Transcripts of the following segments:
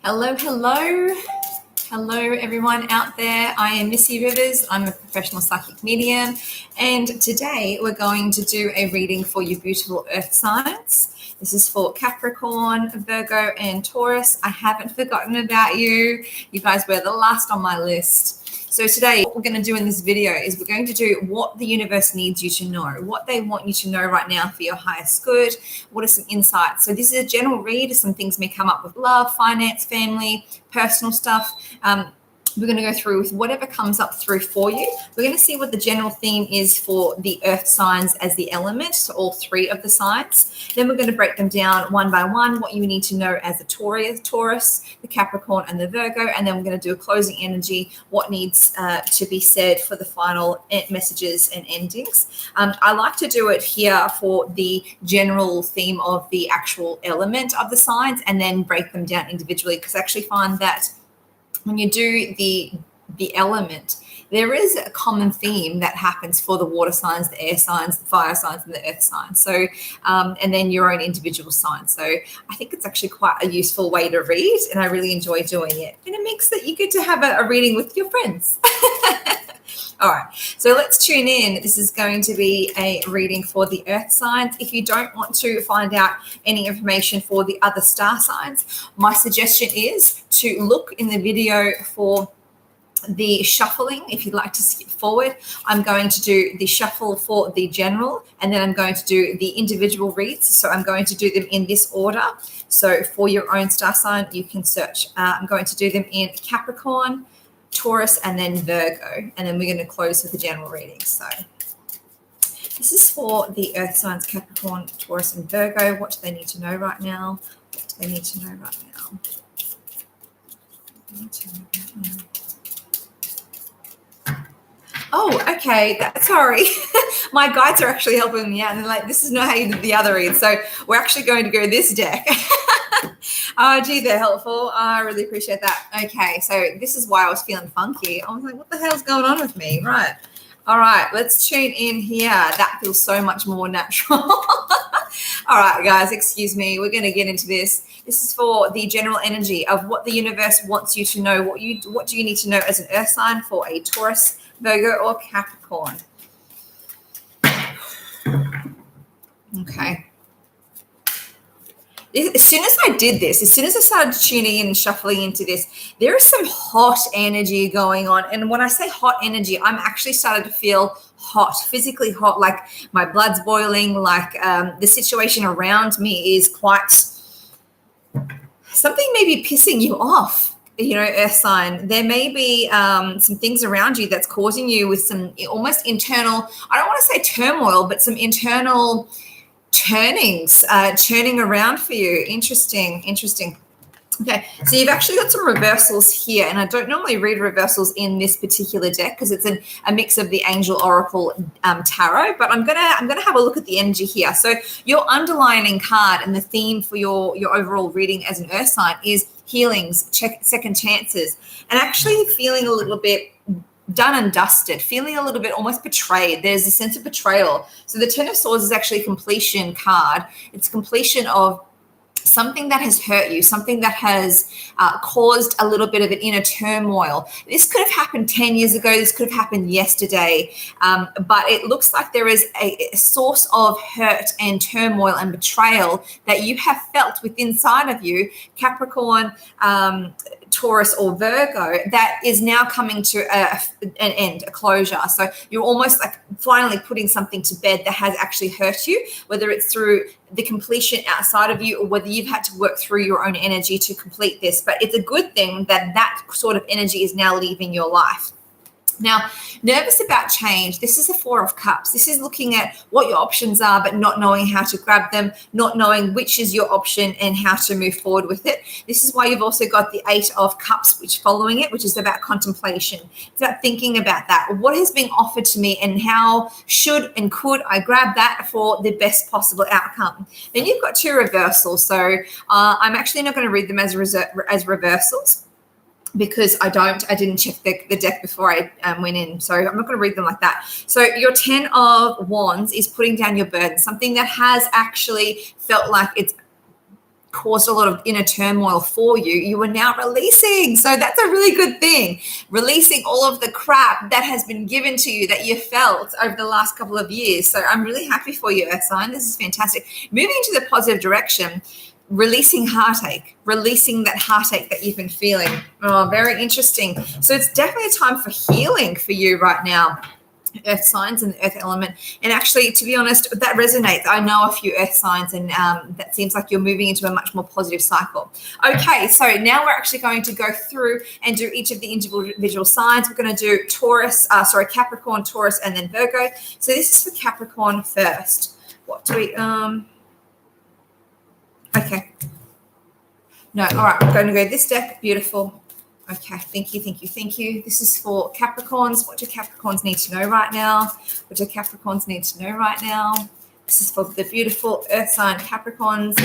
Hello, hello. Hello, everyone out there. I am Missy Rivers. I'm a professional psychic medium. And today we're going to do a reading for your beautiful earth signs. This is for Capricorn, Virgo, and Taurus. I haven't forgotten about you. You guys were the last on my list. So today what we're going to do in this video is we're going to do what the universe needs you to know, what they want you to know right now for your highest good. What are some insights? So this is a general read. Some things may come up with love, finance, family, personal stuff. We're going to go through with whatever comes up through for you. We're going to see what the general theme is for the earth signs as the element, so all three of the signs. Then we're going to break them down one by one, what you need to know as the Taurus, the Capricorn, and the Virgo. And then we're going to do a closing energy, what needs to be said for the final messages and endings. I like to do it here for the general theme of the actual element of the signs and then break them down individually, because I actually find that when you do the element, there is a common theme that happens for the water signs, the air signs, the fire signs, and the earth signs. So, and then your own individual signs. So I think it's actually quite a useful way to read, and I really enjoy doing it. And it makes that you get to have a reading with your friends. All right, so let's tune in. This is going to be a reading for the earth signs. If you don't want to find out any information for the other star signs, my suggestion is to look in the video for the shuffling. If you'd like to skip forward, I'm going to do the shuffle for the general, and then I'm going to do the individual reads. So I'm going to do them in this order. So for your own star sign, you can search. I'm going to do them in Capricorn, Taurus, and then Virgo, and then we're going to close with the general reading. So this is for the earth signs, Capricorn, Taurus, and Virgo. What do they need to know right now? What do they need to know right now? Oh, okay. Sorry. My guides are actually helping me out. And they're like, this is not how you did the other read. So we're actually going to go this deck. Oh, gee, they're helpful. I really appreciate that. Okay, so this is why I was feeling funky. I was like, what the hell's going on with me? Right. All right, let's tune in here. That feels so much more natural. All right, guys, excuse me. We're going to get into this. This is for the general energy of what the universe wants you to know. What do you need to know as an earth sign for a Taurus, Virgo, or Capricorn? Okay. As soon as I did this, as soon as I started tuning in and shuffling into this, there is some hot energy going on. And when I say hot energy, I'm actually started to feel hot, physically hot, like my blood's boiling, like the situation around me is quite, something may be pissing you off, earth sign. There may be some things around you that's causing you with some almost internal, I don't want to say turmoil, but some internal turning around for you. Interesting. Okay, so you've actually got some reversals here, and I don't normally read reversals in this particular deck because it's a mix of the Angel Oracle Tarot, but I'm gonna have a look at the energy here. So your underlining card and the theme for your overall reading as an earth sign is healings, second chances, and actually feeling a little bit done and dusted, feeling a little bit almost betrayed. There's a sense of betrayal. So the Ten of Swords is actually a completion card. It's completion of something that has hurt you, something that has caused a little bit of an inner turmoil. This could have happened 10 years ago. This could have happened yesterday. But it looks like there is a source of hurt and turmoil and betrayal that you have felt within inside of you, Capricorn, Taurus, or Virgo, that is now coming to an end, a closure. So you're almost like finally putting something to bed that has actually hurt you, whether it's through the completion outside of you or whether you've had to work through your own energy to complete this. But it's a good thing that sort of energy is now leaving your life. Now, nervous about change. This is the Four of Cups. This is looking at what your options are, but not knowing how to grab them, not knowing which is your option and how to move forward with it. This is why you've also got the Eight of Cups, which following it, which is about contemplation. It's about thinking about that. What has been offered to me and how should and could I grab that for the best possible outcome? Then you've got two reversals. So I'm actually not going to read them as reversals, because I didn't check the deck before I went in. So I'm not going to read them like that. So your 10 of Wands is putting down your burden, something that has actually felt like it's caused a lot of inner turmoil for you, you are now releasing. So that's a really good thing. Releasing all of the crap that has been given to you that you felt over the last couple of years. So I'm really happy for you, Earth sign. This is fantastic. Moving into the positive direction, releasing heartache, releasing that heartache that you've been feeling. Oh, very interesting. So it's definitely a time for healing for you right now, earth signs and the earth element. And actually, to be honest, that resonates. I know a few earth signs, and that seems like you're moving into a much more positive cycle. Okay, so now we're actually going to go through and do each of the individual signs. We're going to do Capricorn, Taurus, and then Virgo. So this is for Capricorn first. What do we okay. No, all right, I'm going to go this deck. Beautiful. Okay, thank you. This is for Capricorns. What do Capricorns need to know right now? What do Capricorns need to know right now? This is for the beautiful earth sign Capricorns,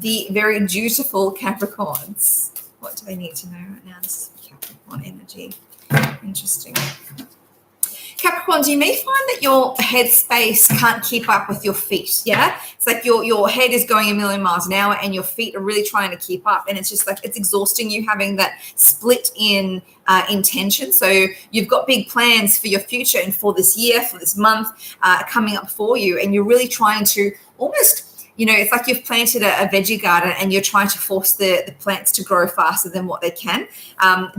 the very dutiful Capricorns. What do they need to know right now? This is for Capricorn energy. Interesting. Capricorns, you may find that your head space can't keep up with your feet. Yeah, it's like your head is going a million miles an hour and your feet are really trying to keep up, and it's just like it's exhausting you having that split in intention. So you've got big plans for your future and for this year, for this month coming up for you, and you're really trying to almost, it's like you've planted a veggie garden and you're trying to force the plants to grow faster than what they can.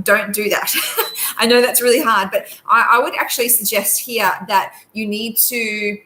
Don't do that. I know that's really hard, but I would actually suggest here that you need to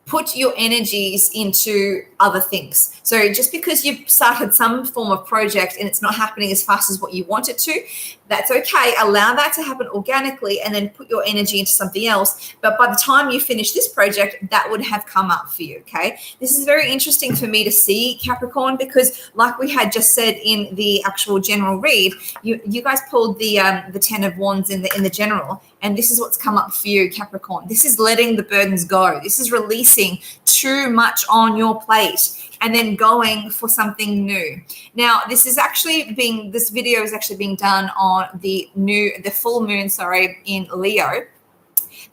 put your energies into other things. So just because you've started some form of project and it's not happening as fast as what you want it to, that's okay. Allow that to happen organically and then put your energy into something else. But by the time you finish this project, that would have come up for you, okay? This is very interesting for me to see, Capricorn, because like we had just said in the actual general read, you guys pulled the 10 of Wands in the general, and this is what's come up for you, Capricorn. This is letting the burdens go. This is releasing too much on your plate and then going for something new. Now, this video is actually being done on the full moon, in Leo.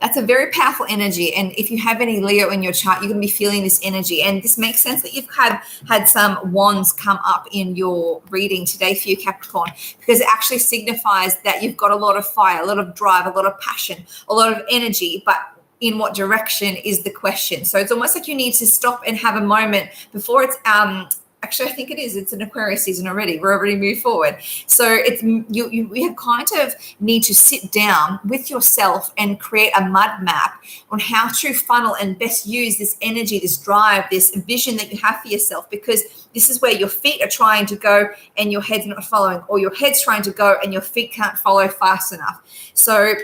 That's a very powerful energy. And if you have any Leo in your chart, you're going to be feeling this energy. And this makes sense that you've had some wands come up in your reading today for you, Capricorn, because it actually signifies that you've got a lot of fire, a lot of drive, a lot of passion, a lot of energy, but in what direction is the question. So it's almost like you need to stop and have a moment before it's actually, I think it's an Aquarius season already. We're already moved forward. So it's you kind of need to sit down with yourself and create a mud map on how to funnel and best use this energy, this drive, this vision that you have for yourself, because this is where your feet are trying to go and your head's not following, or your head's trying to go and your feet can't follow fast enough. So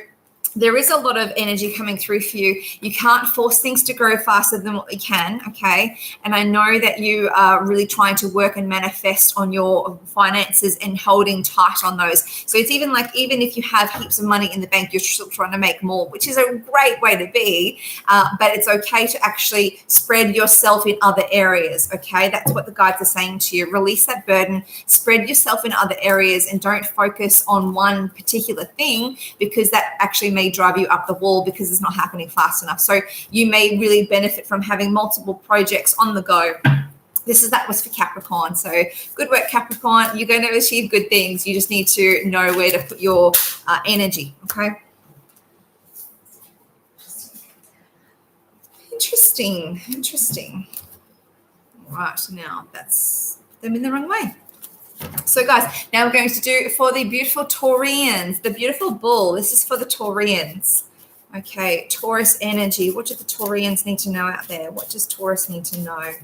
there is a lot of energy coming through for you. You can't force things to grow faster than what you can, okay? And I know that you are really trying to work and manifest on your finances and holding tight on those. So it's even if you have heaps of money in the bank, you're still trying to make more, which is a great way to be, but it's okay to actually spread yourself in other areas, okay? That's what the guides are saying to you. Release that burden, spread yourself in other areas, and don't focus on one particular thing, because that actually may drive you up the wall because it's not happening fast enough. So you may really benefit from having multiple projects on the go. That was for Capricorn. So good work, Capricorn. You're going to achieve good things. You just need to know where to put your energy, okay? Interesting. All right, now that's them in the wrong way. So guys, now we're going to do for the beautiful Taurians, the beautiful bull. This is for the Taurians. Okay, Taurus energy. What do the Taurians need to know out there? What does Taurus need to know?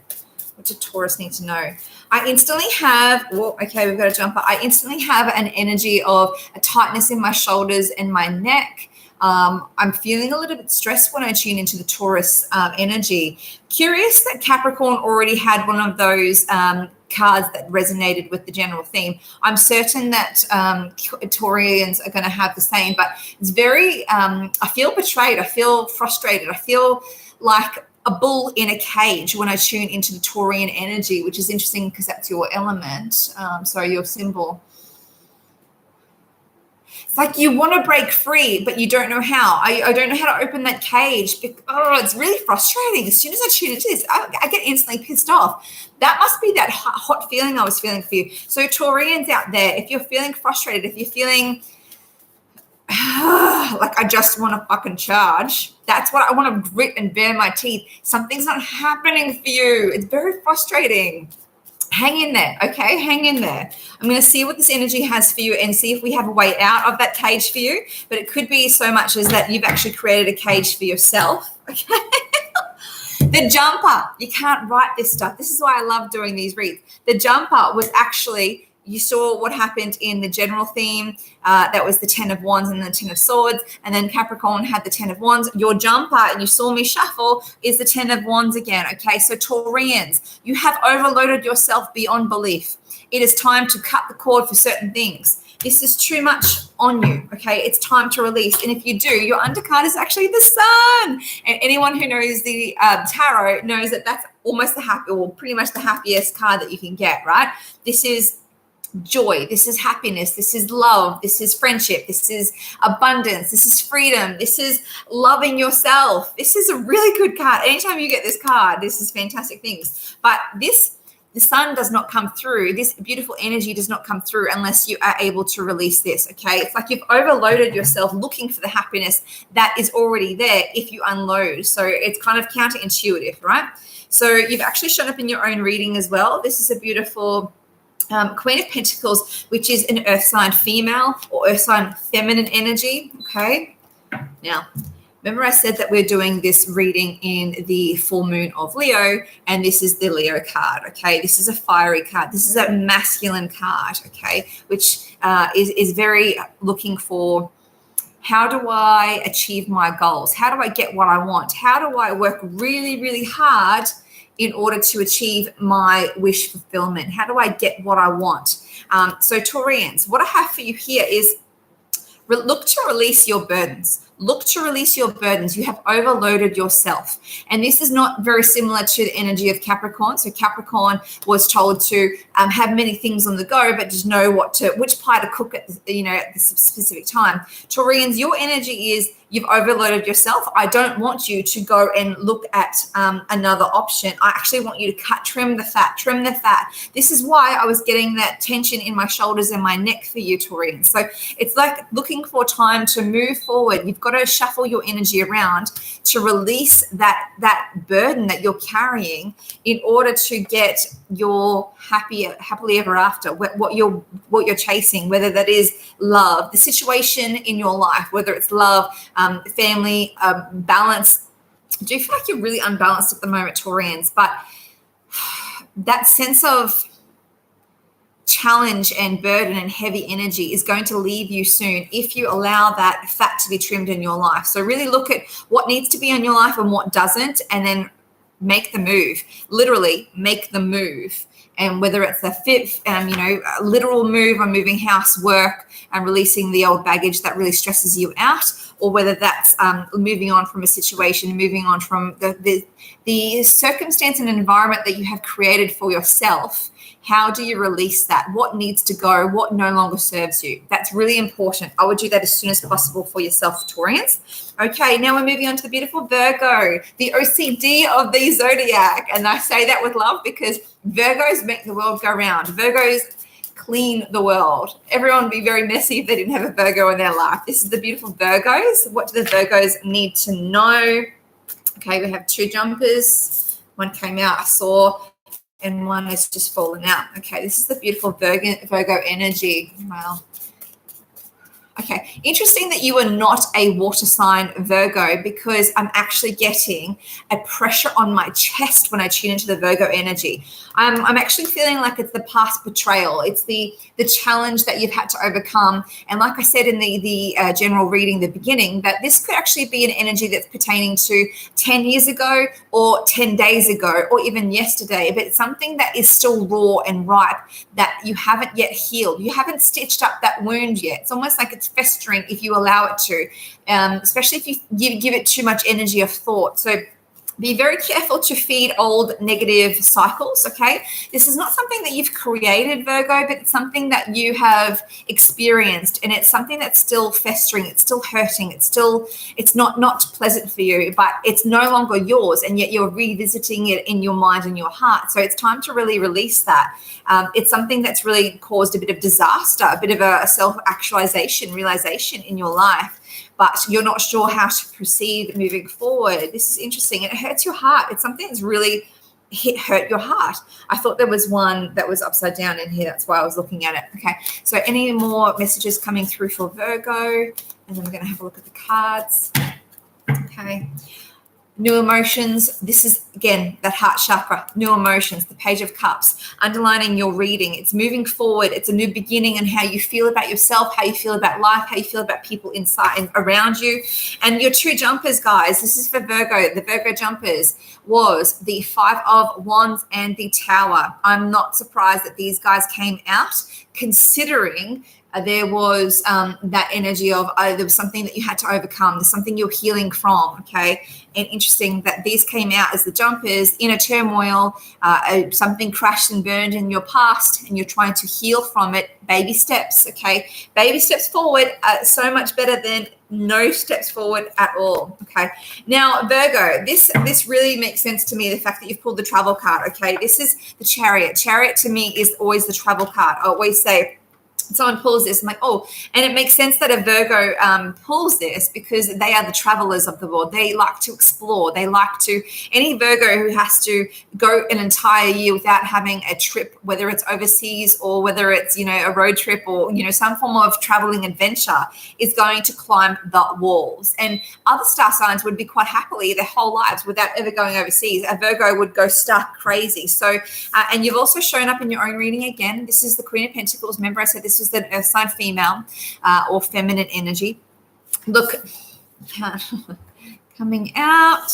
What does Taurus need to know? I instantly have, okay, we've got a jumper. I instantly have an energy of a tightness in my shoulders and my neck. I'm feeling a little bit stressed when I tune into the Taurus energy. Curious that Capricorn already had one of those cards that resonated with the general theme. I'm certain that Taurians are going to have the same, but it's very, I feel betrayed. I feel frustrated. I feel like a bull in a cage when I tune into the Taurian energy, which is interesting because that's your element, your symbol. It's like you want to break free, but you don't know how. I don't know how to open that cage. It's really frustrating. As soon as I tune into this, I get instantly pissed off. That must be that hot feeling I was feeling for you. So Taurians out there, if you're feeling frustrated, if you're feeling like I just want to fucking charge, that's what I want to grit and bare my teeth. Something's not happening for you. It's very frustrating. Hang in there, okay? Hang in there. I'm going to see what this energy has for you and see if we have a way out of that cage for you. But it could be so much as that you've actually created a cage for yourself, okay? The jumper, you can't write this stuff. This is why I love doing these reads. The jumper was actually, you saw what happened in the general theme. That was the 10 of Wands and the 10 of Swords. And then Capricorn had the 10 of Wands. Your jumper, and you saw me shuffle, is the 10 of Wands again. Okay, so Taurians, you have overloaded yourself beyond belief. It is time to cut the cord for certain things. This is too much on you, okay? It's time to release. And if you do, your undercard is actually the Sun. And anyone who knows the tarot knows that that's almost pretty much the happiest card that you can get, right? This is joy, this is happiness, this is love, this is friendship, this is abundance, this is freedom, this is loving yourself. This is a really good card. Anytime you get this card, this is fantastic things. But the Sun does not come through. This beautiful energy does not come through unless you are able to release this, okay? It's like you've overloaded yourself looking for the happiness that is already there if you unload. So it's kind of counterintuitive, right? So you've actually shown up in your own reading as well. This is a beautiful Queen of Pentacles, which is an earth sign female or earth sign feminine energy, okay? Now, remember I said that we're doing this reading in the full moon of Leo, and this is the Leo card, okay? This is a fiery card. This is a masculine card, okay, which is very looking for, how do I achieve my goals? How do I get what I want? How do I work really, really hard in order to achieve my wish fulfillment? How do I get what I want? So Taurians, what I have for you here is look to release your burdens. Look to release your burdens. You have overloaded yourself. And this is not very similar to the energy of Capricorn. So Capricorn was told to have many things on the go, but just know which pie to cook at the specific time. Taurians, your energy is you've overloaded yourself. I don't want you to go and look at another option. I actually want you to trim the fat. This is why I was getting that tension in my shoulders and my neck for you, Taurians. So it's like looking for time to move forward. You've got to shuffle your energy around to release that burden that you're carrying in order to get your happily ever after, what you're chasing, whether that is love, the situation in your life, whether it's love, family, balance. I do feel like you're really unbalanced at the moment, Taurians, but that sense of challenge and burden and heavy energy is going to leave you soon if you allow that fat to be trimmed in your life. So really look at what needs to be in your life and what doesn't, and then make the move. Literally make the move. And whether it's a a literal move on moving house, work, and releasing the old baggage that really stresses you out, or whether that's moving on from a situation, moving on from the circumstance and environment that you have created for yourself. How do you release that? What needs to go? What no longer serves you? That's really important. I would do that as soon as possible for yourself, Taurians. Okay, now we're moving on to the beautiful Virgo, the OCD of the zodiac. And I say that with love because Virgos make the world go round. Virgos clean the world. Everyone would be very messy if they didn't have a Virgo in their life. This is the beautiful Virgos. What do the Virgos need to know? Okay, we have two jumpers. One came out, I saw, and one is just fallen out. Okay, this is the beautiful Virgo energy. Wow. Okay, interesting that you are not a water sign Virgo, because I'm actually getting a pressure on my chest when I tune into the Virgo energy. I'm actually feeling like it's the past betrayal. It's the challenge that you've had to overcome. And like I said in the general reading, the beginning, that this could actually be an energy that's pertaining to 10 years ago or 10 days ago or even yesterday, but it's something that is still raw and ripe that you haven't yet healed. You haven't stitched up that wound yet. It's almost like it's festering if you allow it to, especially if you give it too much energy of thought. So Be very careful to feed old negative cycles, okay? This is not something that you've created, Virgo, but it's something that you have experienced, and it's something that's still festering, it's still hurting, it's not pleasant for you, but it's no longer yours, and yet you're revisiting it in your mind and your heart. So it's time to really release that. It's something that's really caused a bit of disaster, a bit of a self-actualization, realization in your life, but you're not sure how to proceed moving forward. This is interesting. It hurts your heart. It's something that's really hurt your heart. I thought there was one that was upside down in here. That's why I was looking at it. Okay. So any more messages coming through for Virgo? And then we're going to have a look at the cards. Okay. New emotions. This is, again, that heart chakra. New emotions, the Page of Cups, underlining your reading. It's moving forward. It's a new beginning, and how you feel about yourself, how you feel about life, how you feel about people inside and around you. And your two jumpers, guys, this is for Virgo. The Virgo jumpers was the Five of Wands and the Tower. I'm not surprised that these guys came out, considering there was that energy of there was something that you had to overcome. There's something you're healing from, okay? And interesting that these came out as the jumpers, inner turmoil, something crashed and burned in your past, and you're trying to heal from it. Baby steps, okay? Baby steps forward, so much better than no steps forward at all, okay? Now, Virgo, this really makes sense to me, the fact that you've pulled the travel card, okay? This is the Chariot. Chariot to me is always the travel card. I always say, someone pulls this, I'm like, oh, and it makes sense that a Virgo pulls this, because they are the travelers of the world. They like to explore. They like to, any Virgo who has to go an entire year without having a trip, whether it's overseas or whether it's, a road trip or, some form of traveling adventure, is going to climb the walls. And other star signs would be quite happily their whole lives without ever going overseas. A Virgo would go stark crazy. So, and you've also shown up in your own reading again. This is the Queen of Pentacles. Remember I said this is the earth sign female or feminine energy. Look, coming out.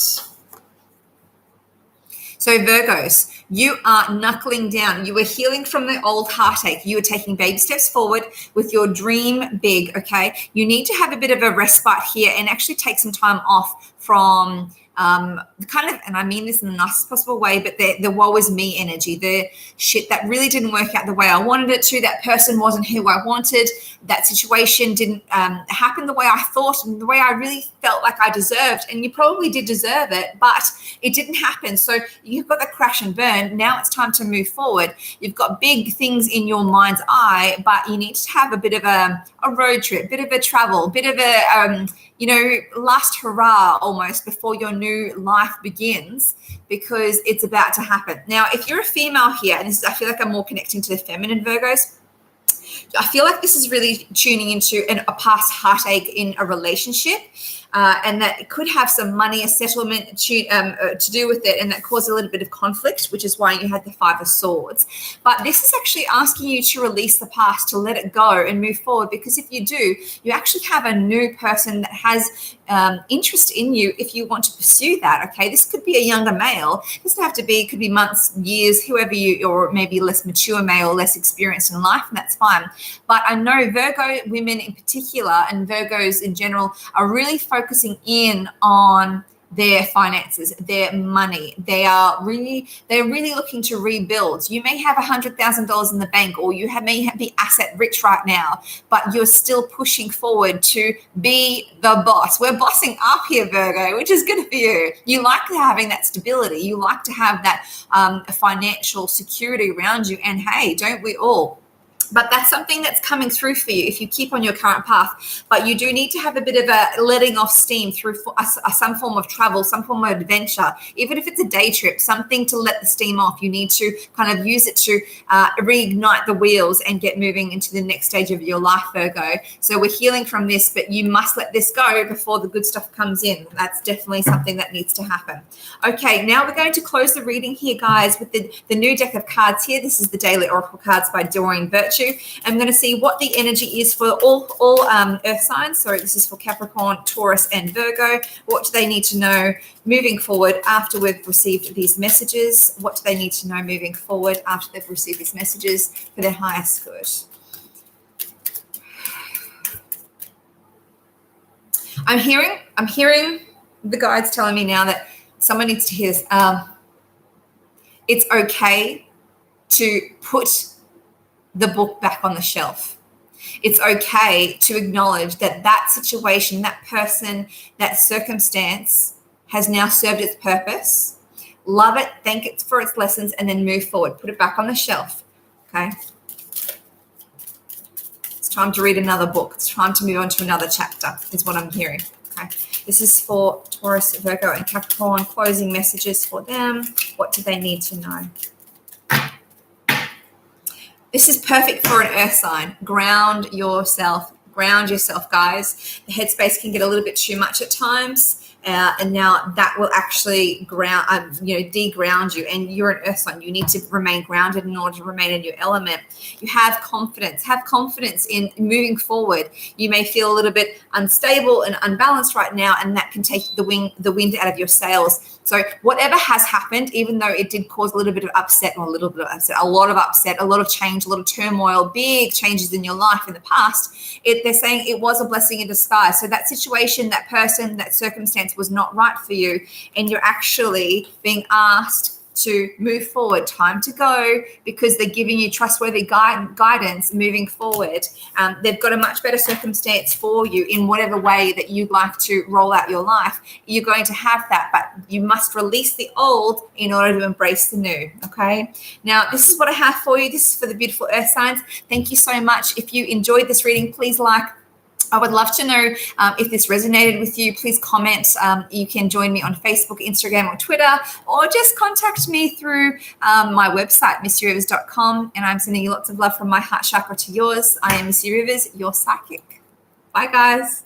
So Virgos, you are knuckling down. You are healing from the old heartache. You are taking baby steps forward with your dream big, okay? You need to have a bit of a respite here and actually take some time off from and I mean this in the nicest possible way, but the woe is me energy, the shit that really didn't work out the way I wanted it to, that person wasn't who I wanted, that situation didn't happen the way I thought and the way I really felt like I deserved, and you probably did deserve it, but it didn't happen. So you've got the crash and burn. Now it's time to move forward. You've got big things in your mind's eye, but you need to have a bit of a road trip, a bit of a travel, a bit of a last hurrah almost before your new life begins, because it's about to happen. Now, if you're a female here, and I feel like I'm more connecting to the feminine Virgos, I feel like this is really tuning into a past heartache in a relationship, and that it could have some money, a settlement to do with it, and that caused a little bit of conflict, which is why you had the Five of Swords. But this is actually asking you to release the past, to let it go and move forward, because if you do, you actually have a new person that has interest in you if you want to pursue that, okay? This could be a younger male. It doesn't have to be, it could be months, years, whoever you, or maybe less mature male, less experienced in life, and that's fine. But I know Virgo women in particular, and Virgos in general, are really focusing in on their finances, their money. They're really looking to rebuild. You may have $100,000 in the bank, or you may be asset rich right now, but you're still pushing forward to be the boss. We're bossing up here, Virgo, which is good for you. You like having that stability. You like to have that financial security around you. And hey, don't we all? But that's something that's coming through for you if you keep on your current path. But you do need to have a bit of a letting off steam through some form of travel, some form of adventure, even if it's a day trip, something to let the steam off. You need to kind of use it to reignite the wheels and get moving into the next stage of your life, Virgo. So we're healing from this, but you must let this go before the good stuff comes in. That's definitely something that needs to happen. Okay, now we're going to close the reading here, guys, with the new deck of cards here. This is the Daily Oracle cards by Doreen Virtue. I'm going to see what the energy is for all earth signs. So this is for Capricorn, Taurus, and Virgo. What do they need to know moving forward after we've received these messages? What do they need to know moving forward after they've received these messages for their highest good? I'm hearing the guides telling me now that someone needs to hear this. It's okay to put the book back on the shelf. It's okay to acknowledge that that situation, that person, that circumstance has now served its purpose. Love it, thank it for its lessons, and then move forward. Put it back on the shelf, okay? It's time to read another book. It's time to move on to another chapter, is what I'm hearing, okay? This is for Taurus, Virgo, and Capricorn. Closing messages for them. What do they need to know? This is perfect for an earth sign. Ground yourself, guys. The headspace can get a little bit too much at times. And now that will actually de-ground you. And you're an earth sign. You need to remain grounded in order to remain in your element. You have confidence. Have confidence in moving forward. You may feel a little bit unstable and unbalanced right now, and that can take the wind out of your sails. So whatever has happened, even though it did cause a lot of upset, a lot of change, a lot of turmoil, big changes in your life in the past, they're saying it was a blessing in disguise. So that situation, that person, that circumstance was not right for you, and you're actually being asked to move forward. Time to go, because they're giving you trustworthy guidance moving forward. They've got a much better circumstance for you in whatever way that you'd like to roll out your life. You're going to have that, but you must release the old in order to embrace the new, okay? Now, this is what I have for you. This is for the beautiful earth signs. Thank you so much. If you enjoyed this reading, please like. I would love to know if this resonated with you. Please comment. You can join me on Facebook, Instagram, or Twitter, or just contact me through my website, missyrivers.com. And I'm sending you lots of love from my heart chakra to yours. I am Missy Rivers, your psychic. Bye, guys.